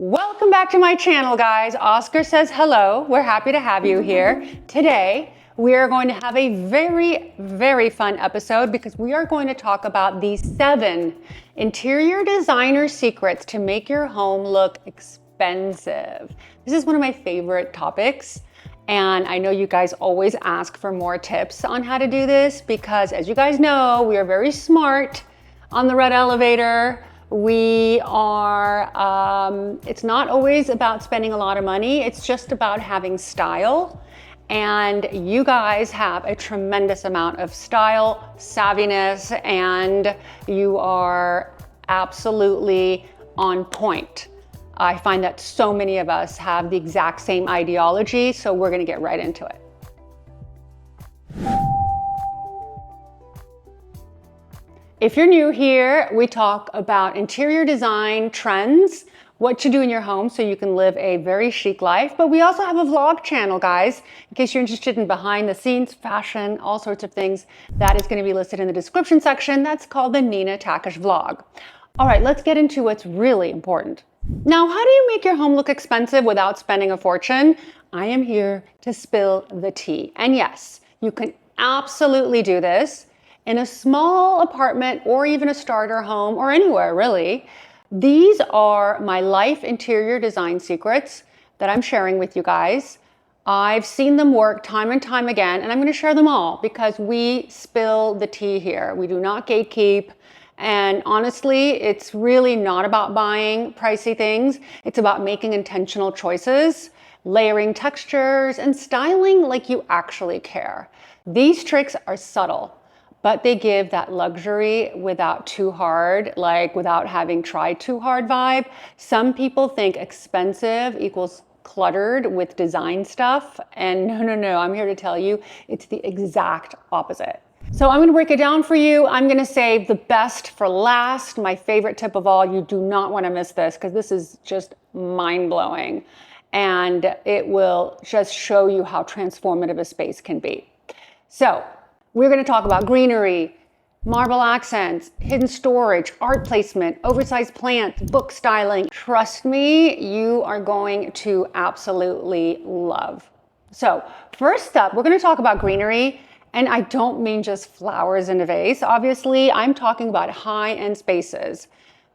Welcome back to my channel, guys. Oscar says hello. We're happy to have you here. Today, we are going to have a very fun episode because we are going to talk about the 7 interior designer secrets to make your home look expensive. This is one of my favorite topics. And I know you guys always ask for more tips on how to do this because, as you guys know, we are very smart on the red elevator. We are, it's not always about spending a lot of money. It's just about having style. And you guys have a tremendous amount of style, savviness, and you are absolutely on point. I find that so many of us have the exact same ideology, so we're gonna get right into it. If you're new here, we talk about interior design trends, what to do in your home so you can live a very chic life. But we also have a vlog channel, guys, in case you're interested in behind the scenes, fashion, all sorts of things. That is going to be listed in the description section. That's called the Nina Takish vlog. All right, let's get into what's really important. Now, how do you make your home look expensive without spending a fortune? I am here to spill the tea. And yes, you can absolutely do this in a small apartment or even a starter home or anywhere really. These are my life interior design secrets that I'm sharing with you guys. I've seen them work time and time again, and I'm going to share them all because we spill the tea here. We do not gatekeep. And honestly, it's really not about buying pricey things. It's about making intentional choices, layering textures, and styling like you actually care. These tricks are subtle, but they give that luxury without too hard, like without having tried too hard vibe. Some people think expensive equals cluttered with design stuff. And no, I'm here to tell you, it's the exact opposite. So I'm gonna break it down for you. I'm gonna save the best for last. My favorite tip of all, you do not wanna miss this because this is just mind-blowing. And it will just show you how transformative a space can be. So, we're going to talk about greenery, marble accents, hidden storage, art placement, oversized plants, book styling. Trust me, you are going to absolutely love. So first up, we're going to talk about greenery. And I don't mean just flowers in a vase. Obviously, I'm talking about high-end spaces.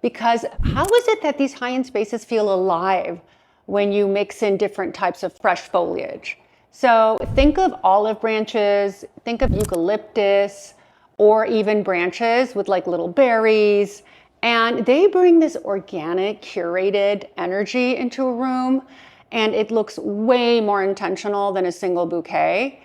Because how is it that these high-end spaces feel alive when you mix in different types of fresh foliage? So think of olive branches, think of eucalyptus, or even branches with like little berries. And they bring this organic, curated energy into a room. And it looks way more intentional than a single bouquet.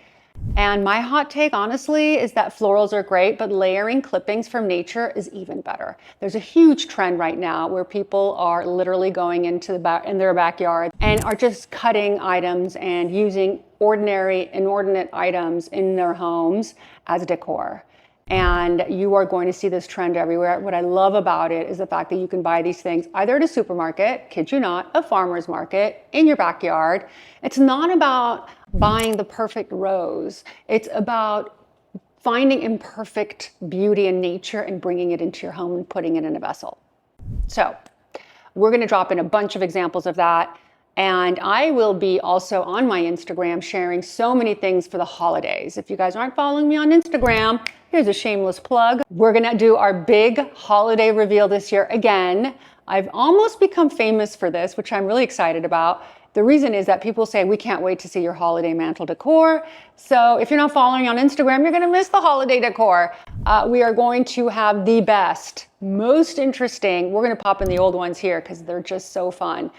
And my hot take, honestly, is that florals are great, but layering clippings from nature is even better. There's a huge trend right now where people are literally going into in their backyard and are just cutting items and using ordinary, inordinate items in their homes as decor. And you are going to see this trend everywhere. What I love about it is the fact that you can buy these things either at a supermarket, kid you not, a farmer's market, in your backyard. It's not about buying the perfect rose. It's about finding imperfect beauty in nature and bringing it into your home and putting it in a vessel. So we're going to drop in a bunch of examples of that. And I will be also on my Instagram sharing so many things for the holidays. If you guys aren't following me on Instagram, here's a shameless plug. We're gonna do our big holiday reveal this year again. I've almost become famous for this, which I'm really excited about. The reason is that people say, we can't wait to see your holiday mantle decor. So if you're not following on Instagram, you're gonna miss the holiday decor. We are going to have the best, most interesting, we're gonna pop in the old ones here because they're just so fun.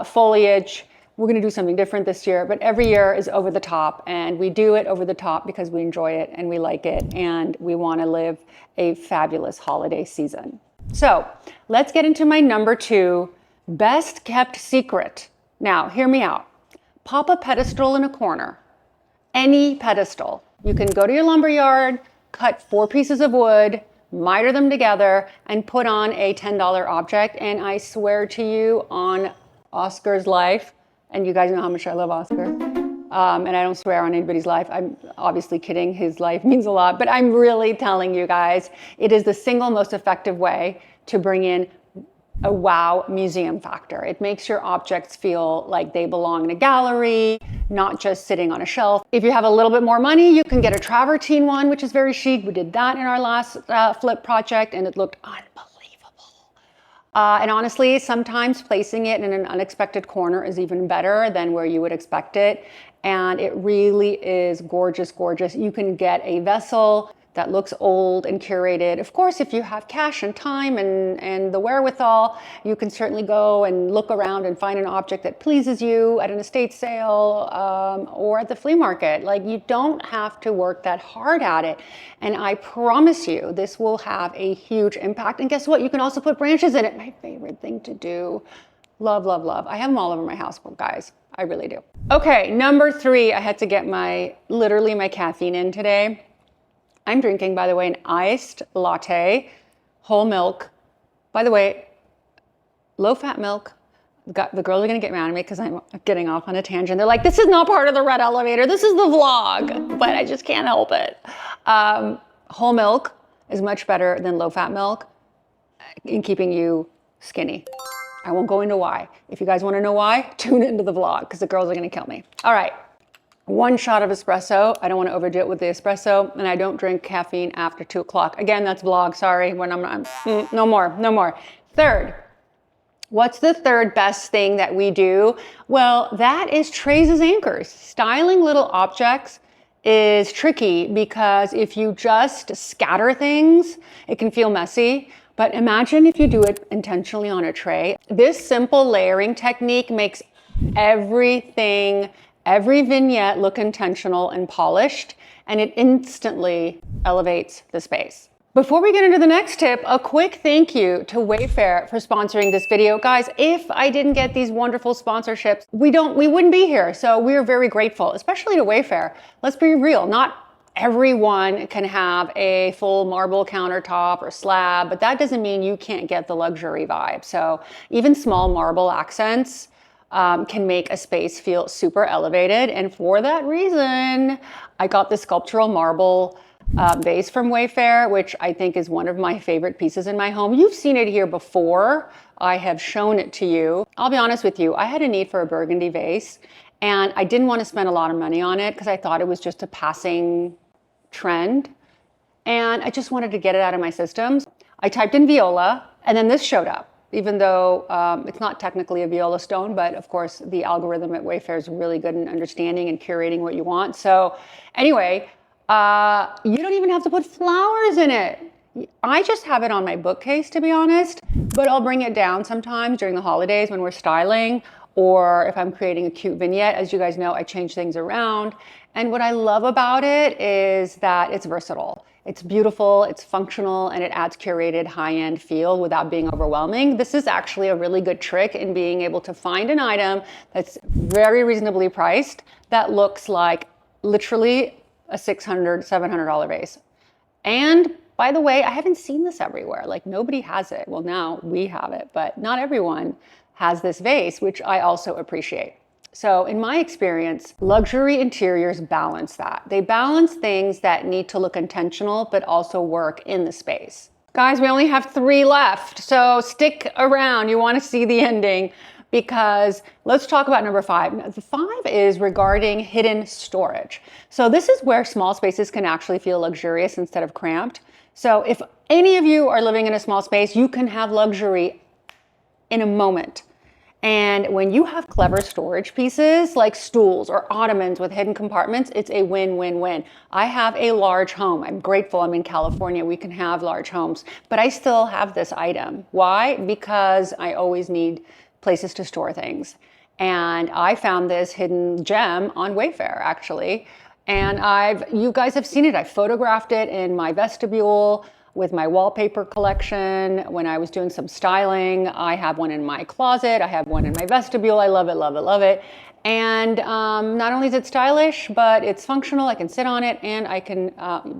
Foliage. We're going to do something different this year, but every year is over the top, and we do it over the top because we enjoy it and we like it and we want to live a fabulous holiday season. So let's get into my number 2 best kept secret. Now, hear me out. Pop a pedestal in a corner. Any pedestal. You can go to your lumber yard, cut 4 pieces of wood, miter them together, and put on a $10 object. And I swear to you on Oscar's life, and you guys know how much I love Oscar, and I don't swear on anybody's life. I'm obviously kidding. His life means a lot, but I'm really telling you guys, it is the single most effective way to bring in a wow museum factor. It makes your objects feel like they belong in a gallery, not just sitting on a shelf. If you have a little bit more money, you can get a travertine one, which is very chic. We did that in our last flip project and it looked unbelievable. And honestly, sometimes placing it in an unexpected corner is even better than where you would expect it. And it really is gorgeous, gorgeous. You can get a vessel that looks old and curated. Of course, if you have cash and time and the wherewithal, you can certainly go and look around and find an object that pleases you at an estate sale or at the flea market. Like, you don't have to work that hard at it. And I promise you, this will have a huge impact. And guess what? You can also put branches in it. My favorite thing to do. Love, love, love. I have them all over my house, guys. I really do. Okay, number 3, I had to get literally my caffeine in today. I'm drinking, by the way, an iced latte, whole milk. By the way, low-fat milk. The girls are gonna get mad at me because I'm getting off on a tangent. They're like, this is not part of the red elevator. This is the vlog, but I just can't help it. Whole milk is much better than low-fat milk in keeping you skinny. I won't go into why. If you guys wanna know why, tune into the vlog because the girls are gonna kill me. All right. 1 shot of espresso. I don't want to overdo it with the espresso, and I don't drink caffeine after 2 o'clock. Again, that's vlog, sorry, when no more. Third, what's the third best thing that we do? Well, that is trays as anchors. Styling little objects is tricky because if you just scatter things, it can feel messy. But imagine if you do it intentionally on a tray. This simple layering technique makes every vignette look intentional and polished, and it instantly elevates the space. Before we get into the next tip, a quick thank you to Wayfair for sponsoring this video. Guys, if I didn't get these wonderful sponsorships, we wouldn't be here. So we're very grateful, especially to Wayfair. Let's be real, not everyone can have a full marble countertop or slab, but that doesn't mean you can't get the luxury vibe. So even small marble accents can make a space feel super elevated. And for that reason, I got the sculptural marble vase from Wayfair, which I think is one of my favorite pieces in my home. You've seen it here before. I have shown it to you. I'll be honest with you, I had a need for a burgundy vase and I didn't want to spend a lot of money on it because I thought it was just a passing trend. And I just wanted to get it out of my systems. I typed in viola and then this showed up. Even though it's not technically a viola stone, but of course the algorithm at Wayfair is really good in understanding and curating what you want. So anyway, you don't even have to put flowers in it. I just have it on my bookcase, to be honest, but I'll bring it down sometimes during the holidays when we're styling, or if I'm creating a cute vignette. As you guys know, I change things around. And what I love about it is that it's versatile. It's beautiful, it's functional, and it adds curated high-end feel without being overwhelming. This is actually a really good trick in being able to find an item that's very reasonably priced that looks like literally a $600, $700 vase. And by the way, I haven't seen this everywhere. Like, nobody has it. Well, now we have it, but not everyone has this vase, which I also appreciate. So in my experience, luxury interiors balance that. They balance things that need to look intentional, but also work in the space. Guys, we only have 3 left, so stick around. You want to see the ending because let's talk about number 5. Now, the 5 is regarding hidden storage. So this is where small spaces can actually feel luxurious instead of cramped. So if any of you are living in a small space, you can have luxury in a moment. And when you have clever storage pieces like stools or ottomans with hidden compartments, it's a win-win-win. I have a large home. I'm grateful I'm in California. We can have large homes, but I still have this item. Why? Because I always need places to store things. And I found this hidden gem on Wayfair, actually. And you guys have seen it. I photographed it in my vestibule with my wallpaper collection. When I was doing some styling, I have one in my closet. I have one in my vestibule. I love it, love it, love it. And not only is it stylish, but it's functional. I can sit on it and I can,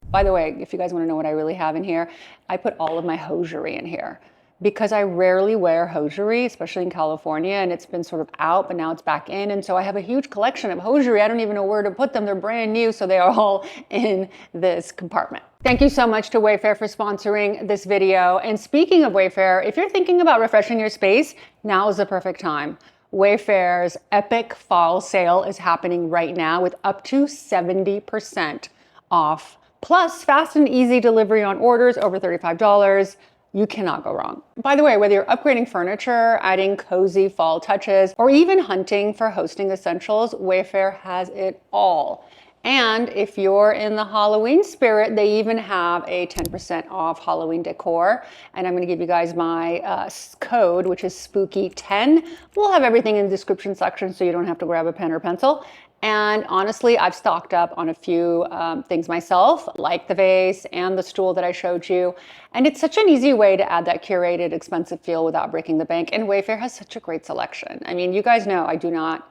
by the way, if you guys want to know what I really have in here, I put all of my hosiery in here because I rarely wear hosiery, especially in California, and it's been sort of out, but now it's back in. And so I have a huge collection of hosiery. I don't even know where to put them. They're brand new, so they are all in this compartment. Thank you so much to Wayfair for sponsoring this video. And speaking of Wayfair, if you're thinking about refreshing your space, now is the perfect time. Wayfair's epic fall sale is happening right now with up to 70% off. Plus, fast and easy delivery on orders over $35. You cannot go wrong. By the way, whether you're upgrading furniture, adding cozy fall touches, or even hunting for hosting essentials, Wayfair has it all. And if you're in the Halloween spirit, they even have a 10% off Halloween decor. And I'm gonna give you guys my code, which is spooky10. We'll have everything in the description section so you don't have to grab a pen or pencil. And honestly, I've stocked up on a few things myself, like the vase and the stool that I showed you. And it's such an easy way to add that curated, expensive feel without breaking the bank. And Wayfair has such a great selection. I mean, you guys know I do not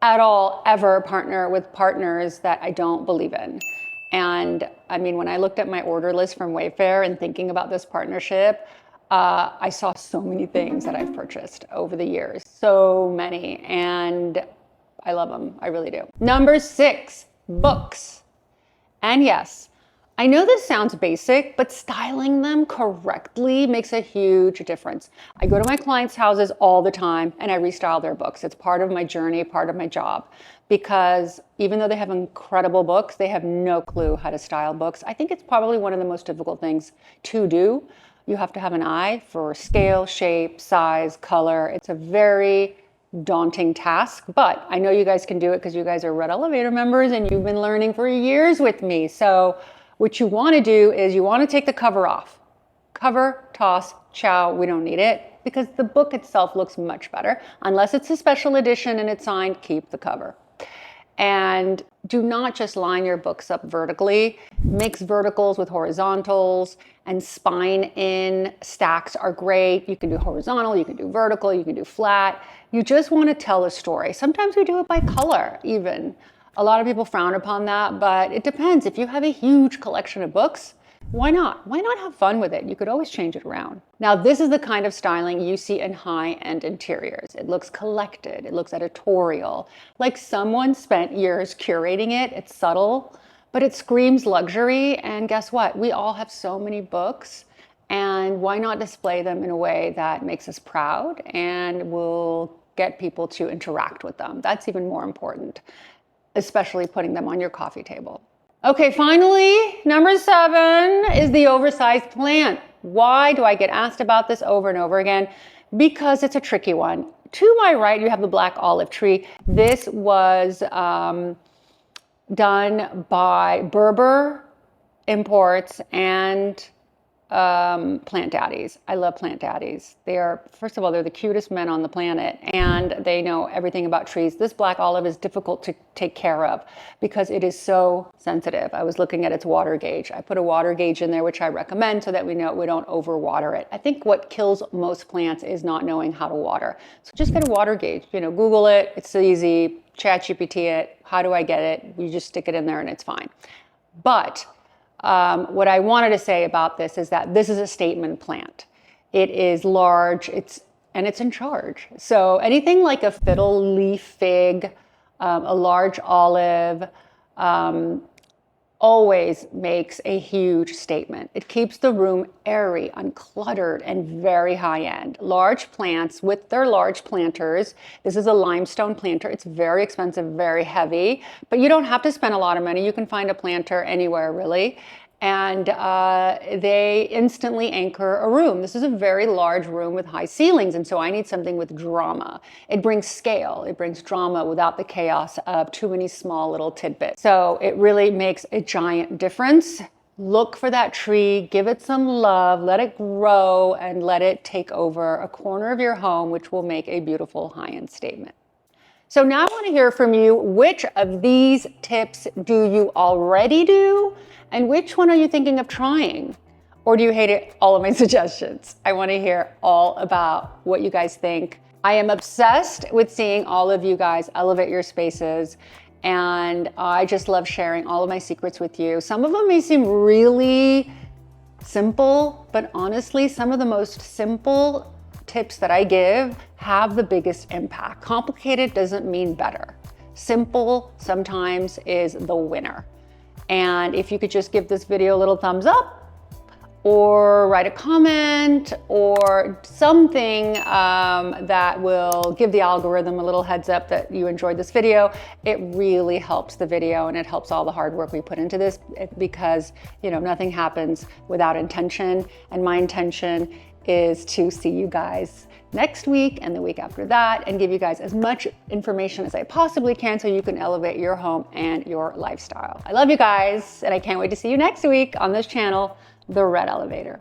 at all ever partner with partners that I don't believe in. And I mean, when I looked at my order list from Wayfair and thinking about this partnership, I saw so many things that I've purchased over the years, so many. And I love them, I really do. Number 6, books. And yes, I know this sounds basic, but styling them correctly makes a huge difference. I go to my clients' houses all the time and I restyle their books. It's part of my journey, part of my job, because even though they have incredible books, they have no clue how to style books. I think it's probably one of the most difficult things to do. You have to have an eye for scale, shape, size, color. It's a very daunting task, but I know you guys can do it because you guys are Red Elevator members and you've been learning for years with me. So what you want to do is you want to take the cover off. Cover, toss, ciao, we don't need it, because the book itself looks much better. Unless it's a special edition and it's signed, keep the cover. And do not just line your books up vertically. Mix verticals with horizontals, and spine in stacks are great. You can do horizontal, you can do vertical, you can do flat. You just want to tell a story. Sometimes we do it by color even. A lot of people frown upon that, but it depends. If you have a huge collection of books, why not? Why not have fun with it? You could always change it around. Now, this is the kind of styling you see in high-end interiors. It looks collected, it looks editorial, like someone spent years curating it. It's subtle, but it screams luxury. And guess what? We all have so many books, and why not display them in a way that makes us proud and will get people to interact with them? That's even more important, especially putting them on your coffee table. Okay, finally, number 7 is the oversized plant. Why do I get asked about this over and over again? Because it's a tricky one. To my right, you have the black olive tree. This was done by Berber Imports and plant daddies. I love plant daddies. They are, first of all, they're the cutest men on the planet, and they know everything about trees. This black olive is difficult to take care of because it is so sensitive. I was looking at its water gauge. I put a water gauge in there, which I recommend so that we know we don't overwater it. I think what kills most plants is not knowing how to water. So just get a water gauge. You know, Google it. It's easy. ChatGPT it. How do I get it? You just stick it in there and it's fine. But what I wanted to say about this is that this is a statement plant. It is large, and it's in charge. So anything like a fiddle leaf fig, a large olive, always makes a huge statement. It keeps the room airy, uncluttered, and very high-end. Large plants with their large planters. This is a limestone planter. It's very expensive, very heavy, but you don't have to spend a lot of money. You can find a planter anywhere, really. And they instantly anchor a room. This is a very large room with high ceilings, and so I need something with drama. It brings scale, it brings drama without the chaos of too many small little tidbits. So it really makes a giant difference. Look for that tree, give it some love, let it grow, and let it take over a corner of your home, which will make a beautiful high-end statement. So now I want to hear from you. Which of these tips do you already do? And which one are you thinking of trying? Or do you hate all of my suggestions? I want to hear all about what you guys think. I am obsessed with seeing all of you guys elevate your spaces, and I just love sharing all of my secrets with you. Some of them may seem really Simple, but honestly, some of the most simple tips that I give have the biggest impact. Complicated doesn't mean better. Simple sometimes is the winner. And if you could just give this video a little thumbs up, or write a comment, or something that will give the algorithm a little heads up that you enjoyed this video, it really helps the video and it helps all the hard work we put into this, because nothing happens without intention, and my intention is to see you guys next week and the week after that and give you guys as much information as I possibly can so you can elevate your home and your lifestyle. I love you guys, and I can't wait to see you next week on this channel, The Red Elevator.